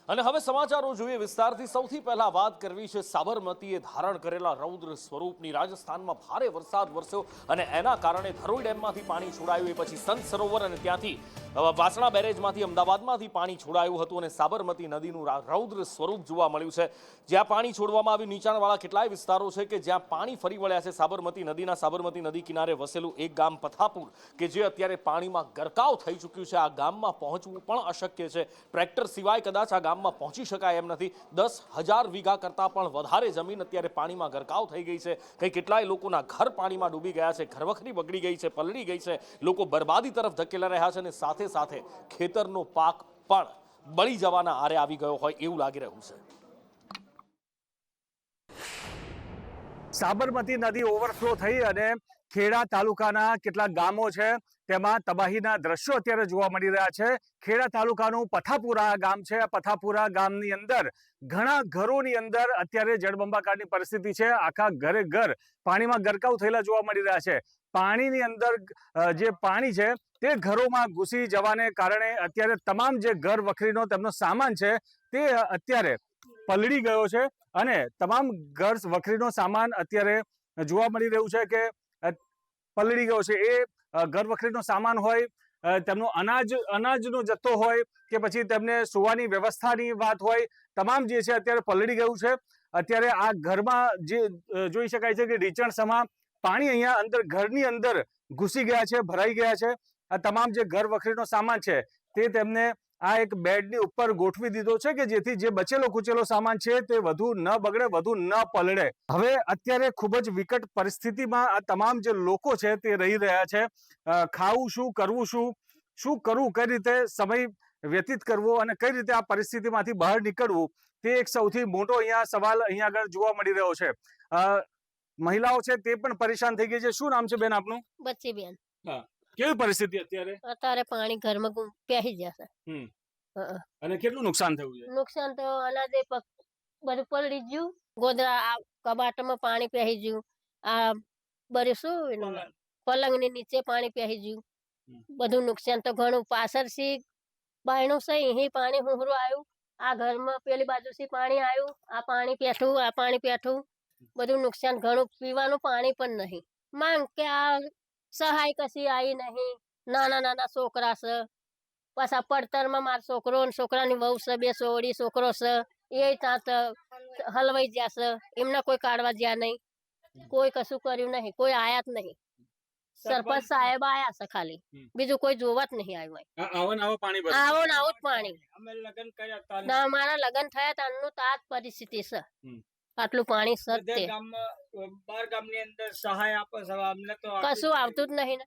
અને હવે સમાચારો જોઈએ વિસ્તારથી સૌથી પહેલા વાત કરવી છે સાબરમતીએ ધારણ કરેલા રૌદ્ર સ્વરૂપની રાજસ્થાનમાં ભારે વરસાદ વરસ્યો અને એના કારણે ધરોઈ ડેમમાંથી પાણી છોડાયું એ પછી સંત સરોવર અને ત્યાંથી વાસણા બેરેજમાંથી અમદાવાદમાંથી પાણી છોડાયું હતું અને સાબરમતી નદીનું રૌદ્ર સ્વરૂપ જોવા મળ્યું છે જ્યાં પાણી છોડવામાં આવ્યું નીચાણવાળા કેટલાય વિસ્તારો છે કે જ્યાં પાણી ફરી વળ્યા છે સાબરમતી નદી કિનારે વસેલું એક ગામ પથાપુર કે જે અત્યારે પાણીમાં ગરકાવ થઈ ચૂક્યું છે આ ગામમાં પહોંચવું પણ અશક્ય છે ટ્રેક્ટર સિવાય કદાચ આ ગામમાં પહોંચી શકાય એમ નથી 10,000 વીઘા કરતાં પણ વધારે જમીન અત્યારે પાણીમાં ગરકાવ થઈ ગઈ છે કઈ કેટલાય લોકોના ઘર પાણીમાં ડૂબી ગયા છે ઘરવખરી બગડી ગઈ છે પલળી ગઈ છે લોકો બરબાદી તરફ ધકેલા રહ્યા છે અને સાથે સાથે ખેતરનો પાક પણ બળી જવાના આરે આવી ગયો હોય એવું લાગી રહ્યું છે સાબરમતી નદી ઓવરફ્લો થઈ અને ખેડા તાલુકાના કેટલાક ગામો છે તેમાં તબાહીના દ્રશ્યો અત્યારે જોવા મળી રહ્યા છે ખેડા તાલુકાનું પથાપુરા ગામ છે આ પથાપુરા ગામની અંદર ઘણા ઘરોની અંદર અત્યારે જળબંબાકારની પરિસ્થિતિ છે આખા ઘરે ઘર પાણીમાં ગરકાવ થયેલા જોવા મળી રહ્યા છે પાણીની અંદર જે પાણી છે તે ઘરોમાં ઘૂસી જવાને કારણે અત્યારે તમામ જે ઘર વખરીનો તેમનો સામાન છે તે અત્યારે પલળી ગયો છે અને તમામ ઘર વખરીનો સામાન અત્યારે જોવા મળી રહ્યું છે કે પલળી ગયો છે એ ઘર વખરીનો સામાન હોય તેમનો અનાજનો જથ્થો હોય કે પછી તેમને સુવાની વ્યવસ્થાની વાત હોય તમામ જે છે અત્યારે પલળી ગયું છે અત્યારે આ ઘરમાં જે જોઈ શકાય છે કે ઢીચણસમા પાણી અહીંયા અંદર ઘરની અંદર ઘૂસી ગયા છે ભરાઈ ગયા છે આ તમામ જે ઘર વખરીનો સામાન છે તે તેમને આ એક બેડની ઉપર ગોઠવી દીધો છે કે જેથી જે બચેલો કુચેલો સામાન છે તે વધુ ન બગડે વધુ ન પલળે હવે અત્યારે ખૂબ જ વિકટ પરિસ્થિતિમાં આ તમામ જે લોકો છે તે રહી રહ્યા છે ખાવું શું કરવું શું કરવું કઈ રીતે સમય વ્યતીત કરવો અને કઈ રીતે આ પરિસ્થિતિમાંથી બહાર નીકળવું તે એક સૌથી મોટો અહીંયા સવાલ અહીંયા આગળ જોવા મળી રહ્યો છે મહિલાઓ છે તે પણ પરેશાન થઈ ગઈ છે શું નામ છે બેન આપનું બચ્ચીબેન હા કેવી પરિસ્થિતિ અત્યારે પાણી ઘરમાં પહેરી જશે અને કેટલું નુકસાન થયું છે નુકસાન તો અનાજે બધું પલળી ગયું ગોદરા કબાટમાં પાણી પહેરી ગયું આ બધું શું પલંગ ની નીચે પાણી પહેરી ગયું બધું નુકસાન તો ઘણું પાછળથી બાયણું છે અહીં પાણી હુહરું આવ્યું આ ઘરમાં પેલી બાજુથી પાણી આવ્યું આ પાણી પેઠું બધું નુકસાન ઘણું પીવાનું પાણી પણ નહીં માંગ કે આ સહાય કશી આવી નહીં નાના છોકરા છે પાછા પડતરમાં મારો છોકરો ને છોકરાની વહુ છે બે સોળી છોકરો છે એ ત્યાં હલવાઈ જશે એમને કોઈ કાઢવા જ્યાં નહીં કોઈ કશું કર્યું નહીં કોઈ આયા જ નહીં સરપંચ સાહેબ આયા છે ખાલી બીજું કોઈ જોવા જ નહીં આવ્યું આવો ને આવું જ પાણી અમારા લગ્ન થયા તારનું તાજ પરિસ્થિતિ છે આટલું પાણી સત્ય કશું આવતું જ નહીં ને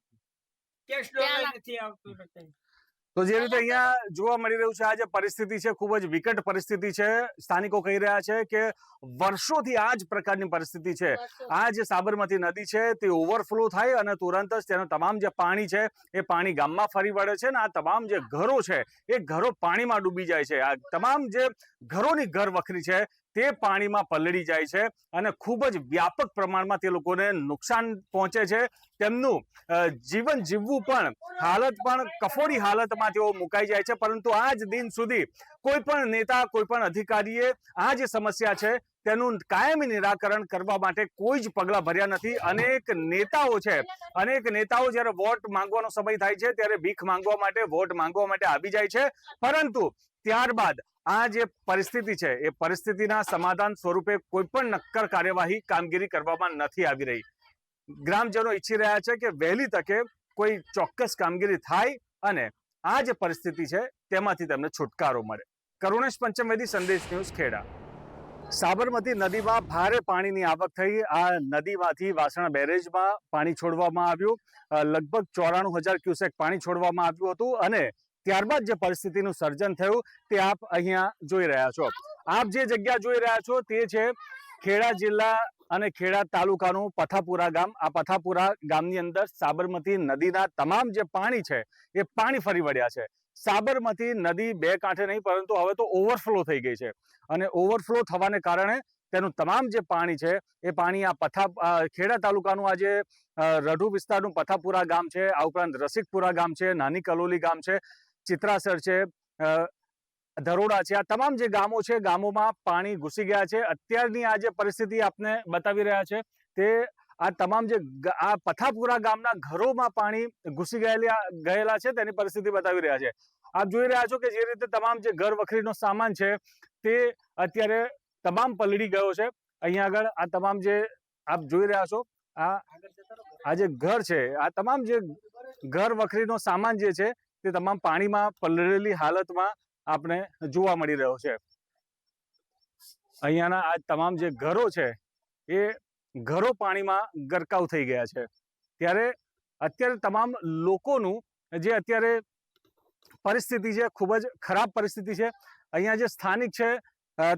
તો જે રીતે અહીંયા જોવા મળી રહ્યું છે આ જે પરિસ્થિતિ છે ખૂબ જ વિકટ પરિસ્થિતિ છે સ્થાનિકો કહી રહ્યા છે કે વર્ષોથી આ જ પ્રકારની પરિસ્થિતિ છે આ જે સાબરમતી નદી છે તે ઓવરફ્લો થાય અને તુરંત જ તેનું તમામ જે પાણી છે એ પાણી ગામમાં ફરી વળે છે ને આ તમામ જે ઘરો છે એ ઘરો પાણીમાં ડૂબી જાય છે આ તમામ જે ઘરોની ઘર વખરી છે તે પાણીમાં પલળી જાય છે અને ખૂબ જ વ્યાપક પ્રમાણમાં તે લોકોને નુકસાન પહોંચે છે તેમનું જીવન જીવવું પણ હાલત પણ કફોડી હાલતમાં તેઓ મુકાઈ જાય છે પરંતુ આજ દિન સુધી કોઈ પણ નેતા કોઈ પણ અધિકારીએ આ જે સમસ્યા છે તેનું કાયમી નિરાકરણ કરવા માટે કોઈ જ પગલાં ભર્યા નથી અનેક નેતાઓ જ્યારે વોટ માંગવાનો સમય થાય છે ત્યારે ભીખ માંગવા માટે વોટ માંગવા માટે આવી જાય છે પરંતુ ત્યારબાદ આ જે પરિસ્થિતિ છે એ પરિસ્થિતિના સમાધાન સ્વરૂપે કોઈ પણ નક્કર કાર્યવાહી કામગીરી કરવામાં નથી આવી રહી ગ્રામજનો ઈચ્છી રહ્યા છે કે વહેલી તકે કોઈ ચોક્કસ કામગીરી થાય અને આ જે પરિસ્થિતિ છે તેમાંથી તેમને છુટકારો મળે કરુણેશ પંચમવેદી સંદેશ ન્યૂઝ ખેડા સાબરમતી નદીમાં ભારે પાણીની આવક થઈ આ નદીમાંથી વાસણા બેરેજમાં પાણી છોડવામાં આવ્યું લગભગ 94,000 ક્યુસેક પાણી છોડવામાં આવ્યું હતું અને ત્યારબાદ જે પરિસ્થિતિનું સર્જન થયું તે આપ અહીંયા જોઈ રહ્યા છો આપ જે જગ્યા જોઈ રહ્યા છો તે છે ખેડા જિલ્લા અને ખેડા તાલુકાનું પથાપુરા ગામ આ પથાપુરા ગામની અંદર સાબરમતી નદીના તમામ જે પાણી છે એ પાણી ફરી વળ્યા છે સાબરમતી નદી બે કાંઠે નહીં પરંતુ હવે તો ઓવરફ્લો થઈ ગઈ છે અને ઓવરફ્લો થવાને કારણે તેનું તમામ જે પાણી છે એ પાણી આ ખેડા તાલુકાનું આ જે રઢુ વિસ્તારનું પથાપુરા ગામ છે આ ઉપરાંત રસિકપુરા ગામ છે નાની કલોલી ગામ છે ચિત્રાસર છે ધરોડા છે, આ તમામ જે ગામો છે, ગામોમાં પાણી ઘૂસી ગયા છે. અત્યારની આ જે પરિસ્થિતિ આપને બતાવી રહ્યા છે તે આ તમામ જે આ પથાપુરા ગામના ઘરોમાં પાણી ઘૂસી ગયેલા છે તેની પરિસ્થિતિ બતાવી રહ્યા છે. આપ જોઈ રહ્યા છો કે જે રીતે તમામ જે ઘર વખરીનો સામાન છે તે અત્યારે તમામ પલળી ગયો છે. અહીંયા આગળ આ તમામ જે આપ જોઈ રહ્યા છો આ જે ઘર છે, આ તમામ જે ઘર વખરીનો સામાન જે છે તે તમામ પાણીમાં પલળેલી હાલતમાં આપણે જોવા મળી રહ્યો છે. અહીંયાના આ તમામ જે ઘરો છે એ ઘરો પાણીમાં ગરકાવ થઈ ગયા છે. ત્યારે અત્યારે તમામ લોકોનું જે અત્યારે પરિસ્થિતિ છે ખૂબ જ ખરાબ પરિસ્થિતિ છે. અહીંયા જે સ્થાનિક છે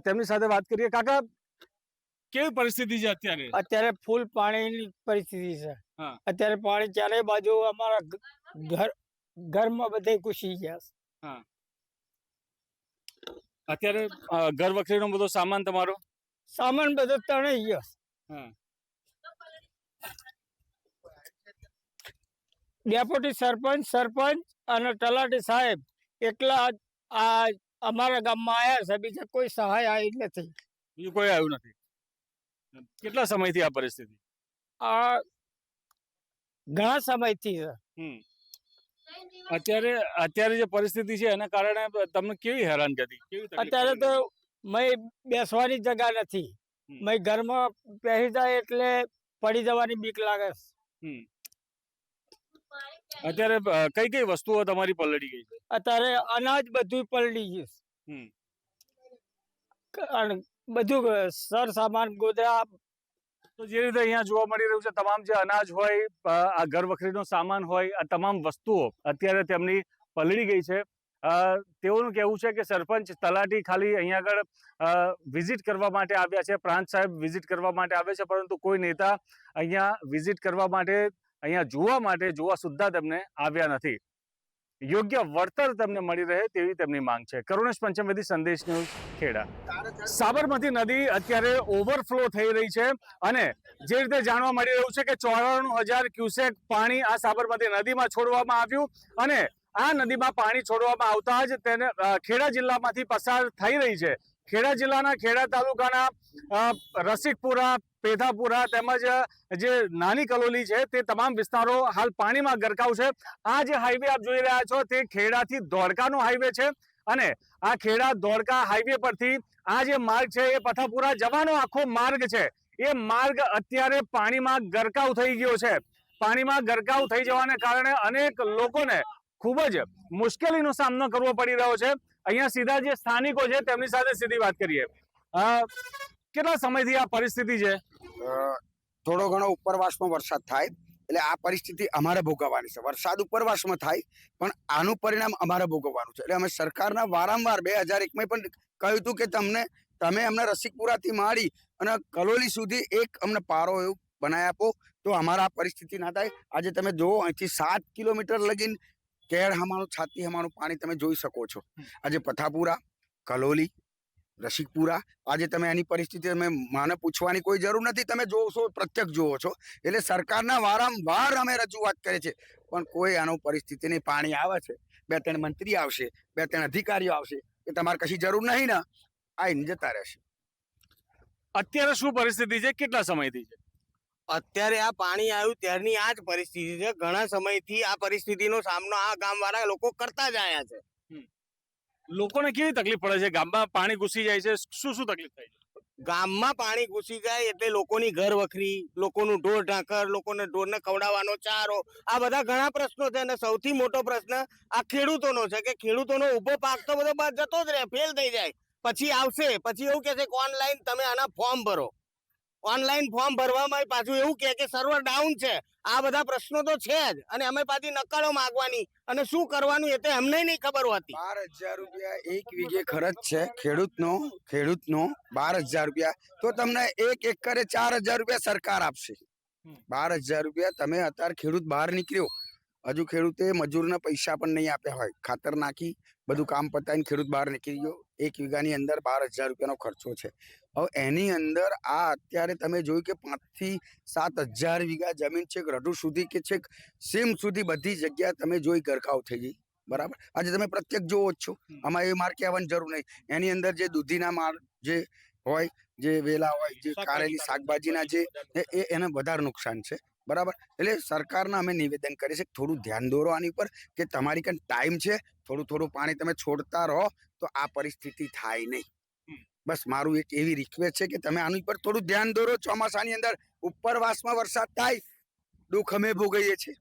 તેમની સાથે વાત કરીએ. કાકા, કેવી પરિસ્થિતિ છે અત્યારે? અત્યારે ફૂલ પાણીની પરિસ્થિતિ છે. હા. અત્યારે પાણી ચારે બાજુ અમારા ઘરમાં બધે ઘૂસી ગયા છે. અત્યારે ઘર વખરીનો બધો સામાન તમારો સામાન બધો તણાઈ ગયો. હા. ડેપ્યુટી સરપંચ અને તલાટી સાહેબ એકલા આ અમારા ગામમાં આવ્યા છે. બીજા કોઈ સહાય આવી નથી. બીજું કોઈ આવ્યું નથી. કેટલા સમયથી આ પરિસ્થિતિ? આ ઘણા સમયથી છે. અત્યારે જે પરિસ્થિતિ છે એના કારણે તમને કેવી હેરાનગતિ? અત્યારે તો મેં બેસવાની જગ્યા નથી. મેં ઘરમાં બેસી જાય એટલે પડી જવાની બીક લાગે છે. અત્યારે કઈ કઈ વસ્તુઓ તમારી પલળી ગઈ છે? અત્યારે અનાજ બધું પલળી ગયું અને બધું સર સામાન ગોદડા. તો જે રીતે અહીંયા જોવા મળી રહ્યું છે તમામ જે અનાજ હોય, આ ઘર વખરીનો સામાન હોય, આ તમામ વસ્તુઓ અત્યારે તેમની પલળી ગઈ છે. તેઓનું કહેવું છે કે સરપંચ તલાટી ખાલી અહીંયા આગળ વિઝિટ કરવા માટે આવ્યા છે, પ્રાંત સાહેબ વિઝિટ કરવા માટે આવે છે, પરંતુ કોઈ નેતા અહીંયા વિઝિટ કરવા માટે, અહીંયા જોવા સુદ્ધા તેમને આવ્યા નથી. યોગ્ય વળતર તેમને મળી રહે તેવી તેમની માંગ છે. કરુણેશ પંચમવેદી, સંદેશ ન્યૂઝ, ખેડા. સાબરમતી નદી અત્યારે ઓવરફ્લો થઈ રહી છે અને જે રીતે જાણવા મળી રહ્યું છે કે 94,000 ક્યુસેક પાણી આ સાબરમતી નદીમાં છોડવામાં આવ્યું અને આ નદીમાં પાણી છોડવામાં આવતા જ તેને ખેડા જિલ્લામાંથી પસાર થઈ રહી છે. ખેડા જિલ્લાના ખેડા તાલુકાના રસિકપુરા, પેથાપુરા તેમજ જે નાની કલોલી છે તે તમામ વિસ્તારો હાલ પાણીમાં ગરકાવ છે. આ જે હાઈવે આપ જોઈ રહ્યા છો તે ખેડાથી ધોળકાનો હાઈવે છે અને આ ખેડા ધોળકા હાઈવે પરથી આ જે માર્ગ છે એ પથાપુરા જવાનો આખો માર્ગ છે. એ માર્ગ અત્યારે પાણીમાં ગરકાવ થઈ ગયો છે. પાણીમાં ગરકાવ થઈ જવાને કારણે અનેક લોકોને ખૂબ જ મુશ્કેલીનો સામનો કરવો પડી રહ્યો છે. અહીંયા સીધા જે સ્થાનિકો છે તેમની સાથે સીધી વાત કરીએ. કેટલા સમયથી આ પરિસ્થિતિ છે? થોડો ઘણો ઉપરવાસમાં વરસાદ થાય એટલે આ પરિસ્થિતિ અમારે ભોગવવાની છે. વરસાદ ઉપરવાસમાં થાય પણ આનું પરિણામ અમારે ભોગવવાનું છે. એટલે અમે સરકારના વારંવાર 2001માં પણ કહ્યું હતું કે તમે અમને રસિકપુરાથી માંડી અને કલોલી સુધી એક અમને પારો એવું બનાવી આપો તો અમારા પરિસ્થિતિ ના થાય. આજે તમે જુઓ અહીંથી 7 કિલોમીટર લગીને કેળ હમાનું, છાતી હમાનું પાણી તમે જોઈ શકો છો. આજે પથાપુરા, કલોલી, રસિકપુરા, આજે તમે એની પરિસ્થિતિ મને પૂછવાની કોઈ જરૂર નથી. તમે જોશો, પ્રત્યક્ષ જોવો છો. એટલે સરકારના વારંવાર અમે રજૂઆત કરે છે પણ કોઈ આનું પરિસ્થિતિની પાણી આવે છે, 2-3 મંત્રી આવશે, 2-3 અધિકારીઓ આવશે કે તમારે કશી જરૂર નહીં ને આઈને જતા રહેશે. અત્યારે શું પરિસ્થિતિ છે? કેટલા સમયથી છે? અત્યારે આ પાણી આવ્યું ત્યારની આ જ પરિસ્થિતિ છે. ઘણા સમયથી આ પરિસ્થિતિનો સામનો આ ગામવાળા લોકો કરતા જ આવ્યા છે. લોકોને કેવી તકલીફ પડે છે? ગામમાં પાણી ઘૂસી જાય છે, શું શું તકલીફ થાય છે? ગામમાં પાણી ઘૂસી જાય એટલે લોકોની ઘર વખરી, લોકોનું ઢોર ઢાંકર, લોકોને ઢોરને ખવડાવવાનો ચારો, આ બધા ઘણા પ્રશ્નો છે. અને સૌથી મોટો પ્રશ્ન આ ખેડૂતોનો છે કે ખેડૂતોનો ઉભો પાક તો બધો જતો જ રહે, ફેલ થઈ જાય. પછી આવશે, પછી એવું કહે છે કે ઓનલાઈન તમે આના ફોર્મ ભરો. ઓનલાઈન ફોર્મ ભરવામાં પાછું એવું કે સર્વર ડાઉન છે. આ બધા પ્રશ્નો તો છે જ અને અમે પાછી નકલો માંગવાની અને શું કરવાનું એ તો અમને નહીં ખબર હોતી. 12,000 રૂપિયા 1 વીઘે ખર્ચ છે ખેડૂતનો 12,000 રૂપિયા. તો તમને 1 એકરે 4,000 રૂપિયા સરકાર આપશે. 12,000 રૂપિયા તમે અત્યારે ખેડૂત બહાર નીકળ્યો, હજુ ખેડૂતે મજૂરના પૈસા પણ નહીં આપ્યા હોય, ખાતર નાખી બધું કામ પતાવીને ખેડૂત બહાર નીકળી ગયો. 1 વીઘાની અંદર 12,000 રૂપિયાનો ખર્ચો છે. હવે એની અંદર આ અત્યારે તમે જોયું કે 5 થી 7,000 વીઘા જમીન છે રઢુ સુધી કે છેક સીમ સુધી બધી જગ્યા તમે જોઈ ગરકાવ થઈ ગઈ. બરાબર. આજે તમે પ્રત્યક્ષ જોવો જ છો, આમાં એ માર્કે આવવાની જરૂર નહીં. એની અંદર જે દૂધીના માળ જે હોય, જે વેલા હોય, જે કારેલી શાકભાજીના જે એને વધારે નુકસાન છે. બરાબર. એટલે સરકારને અમે નિવેદન કરીએ છીએ કે થોડું ધ્યાન દોરો આની ઉપર, કે તમારી કાન ટાઈમ છે, થોડું પાણી તમે છોડતા રહો તો આ પરિસ્થિતિ થાય નહીં. બસ મારું એક એવી રિક્વેસ્ટ છે કે તમે આની પર થોડું ધ્યાન દોરો. ચોમાસાની અંદર ઉપરવાસમાં વરસાદ થાય, દુઃખ અમે ભોગવીએ છીએ.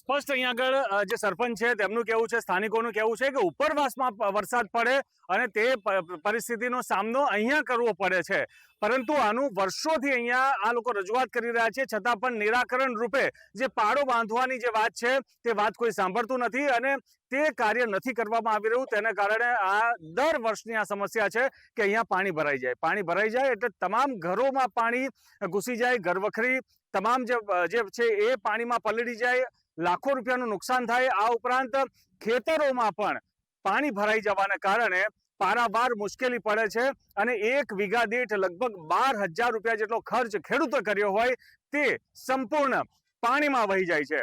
સ્પષ્ટ અહીંયા આગળ જે સરપંચ છે તેમનું કહેવું છે, સ્થાનિકોનું કહેવું છે કે ઉપરવાસમાં વરસાદ પડે અને તે પરિસ્થિતિનો સામનો અહીંયા કરવો પડે છે. પરંતુ આનું વર્ષોથી અહીંયા આ લોકો રજૂઆત કરી રહ્યા છે, છતાં પણ નિરાકરણ રૂપે જે પાડો બાંધવાની જે વાત છે તે વાત કોઈ સાંભળતું નથી અને તે કાર્ય નથી કરવામાં આવી રહ્યું. તેને કારણે આ દર વર્ષની આ સમસ્યા છે કે અહીંયા પાણી ભરાઈ જાય. પાણી ભરાઈ જાય એટલે તમામ ઘરોમાં પાણી ઘૂસી જાય, ઘરવખરી તમામ જે છે એ પાણીમાં પલળી જાય, લાખો રૂપિયાનું નુકસાન થાય. આ ઉપરાંત ખેતરોમાં પણ પાણી ભરાઈ જવાને કારણે પારાવાર મુશ્કેલી પડે છે અને 1 વીઘા દીઠ લગભગ 12,000 રૂપિયા જેટલો ખર્ચ ખેડૂતો કર્યો હોય તે સંપૂર્ણ પાણીમાં વહી જાય છે.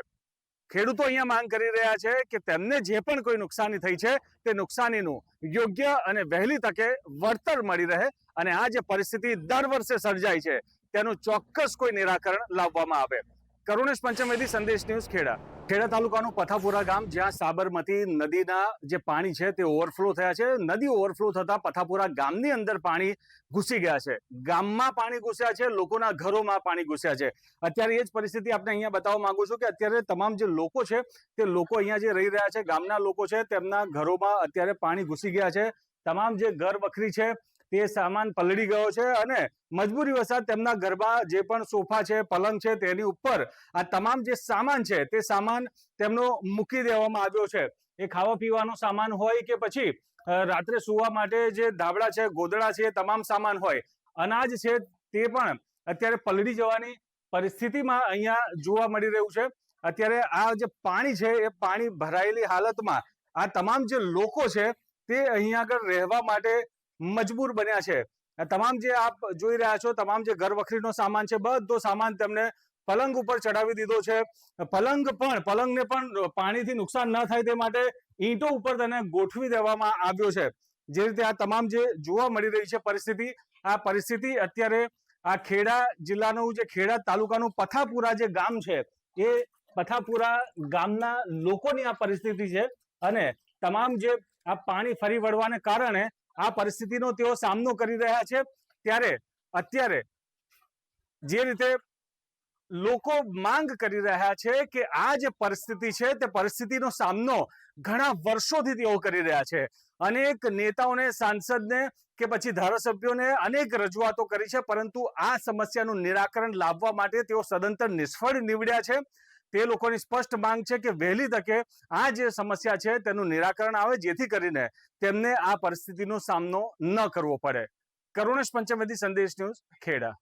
ખેડૂતો અહીંયા માંગ કરી રહ્યા છે કે તેમને જે પણ કોઈ નુકસાની થઈ છે તે નુકસાનીનું યોગ્ય અને વહેલી તકે વળતર મળી રહે અને આ જે પરિસ્થિતિ દર વર્ષે સર્જાય છે તેનું ચોક્કસ કોઈ નિરાકરણ લાવવામાં આવે. કરુણેશ પંચમેદી, સંદેશ ન્યૂઝ, ખેડા. ખેડા તાલુકાનું પથાપુરા ગામ, જ્યાં સાબરમતી નદીના જે પાણી છે તે ઓવરફ્લો થયા છે. નદી ઓવરફ્લો થતા પથાપુરા ગામની અંદર પાણી ઘૂસી ગયા છે. ગામમાં પાણી ઘૂસ્યા છે, લોકોના ઘરોમાં પાણી ઘૂસ્યા છે. અત્યારે એ જ પરિસ્થિતિ આપણે અહીંયા બતાવવા માંગુ છું કે અત્યારે તમામ જે લોકો છે તે લોકો અહીંયા જે રહી રહ્યા છે, ગામના લોકો છે, તેમના ઘરોમાં અત્યારે પાણી ઘૂસી ગયા છે. તમામ જે ઘર વખરી છે તે સામાન પલળી ગયો છે અને મજબૂરી વસાત તેમના ઘરમાં જે પણ સોફા છે, પલંગ છે, તેની ઉપર આ તમામ જે સામાન છે તે સામાન તેમનો મૂકી દેવામાં આવ્યો છે. એ ખાવા પીવાનો સામાન હોય કે પછી રાત્રે સુવા માટે જે ધાબળા છે, ગોદડા છે, તમામ સામાન હોય, અનાજ છે, તે પણ અત્યારે પલળી જવાની પરિસ્થિતિમાં અહીંયા જોવા મળી રહ્યું છે. અત્યારે આ જે પાણી છે એ પાણી ભરાયેલી હાલતમાં આ તમામ જે લોકો છે તે અહીંયા આગળ રહેવા માટે મજબૂર બન્યા છે. તમામ જે આપ જોઈ રહ્યા છો, તમામ જે ઘર વખરીનો સામાન છે, બધો સામાન તેમને પલંગ ઉપર ચડાવી દીધો છે. પલંગને પણ પાણીથી નુકસાન ન થાય તે માટે ઈંટો ઉપર તેને ગોઠવી દેવામાં આવ્યો છે. જે રીતે આ તમામ જે જોવા મળી રહી છે પરિસ્થિતિ, આ પરિસ્થિતિ અત્યારે આ ખેડા જિલ્લાનું જે ખેડા તાલુકાનું પથાપુરા જે ગામ છે એ પથાપુરા ગામના લોકોની આ પરિસ્થિતિ છે અને તમામ જે આ પાણી ફરી વળવાને કારણે આ પરિસ્થિતિનો તેઓ સામનો કરી રહ્યા છે. ત્યારે અત્યારે જે રીતે લોકો માંગ કરી રહ્યા છે કે આ જે પરિસ્થિતિ છે તે પરિસ્થિતિનો સામનો ઘણા વર્ષોથી તેઓ કરી રહ્યા છે. અનેક નેતાઓને, સાંસદને કે પછી ધારાસભ્યોને અનેક રજૂઆતો કરી છે, પરંતુ આ સમસ્યાનું નિરાકરણ લાવવા માટે તેઓ સદંતર નિષ્ફળ નીવડ્યા છે. તે લોકોની સ્પષ્ટ માંગ છે કે વહેલી તકે આ જે સમસ્યા છે તેનું નિરાકરણ આવે, જેથી કરીને તેમને આ પરિસ્થિતિનો સામનો ન કરવો પડે. કરુણેશ પંચમેદી, સંદેશ ન્યૂઝ, ખેડા.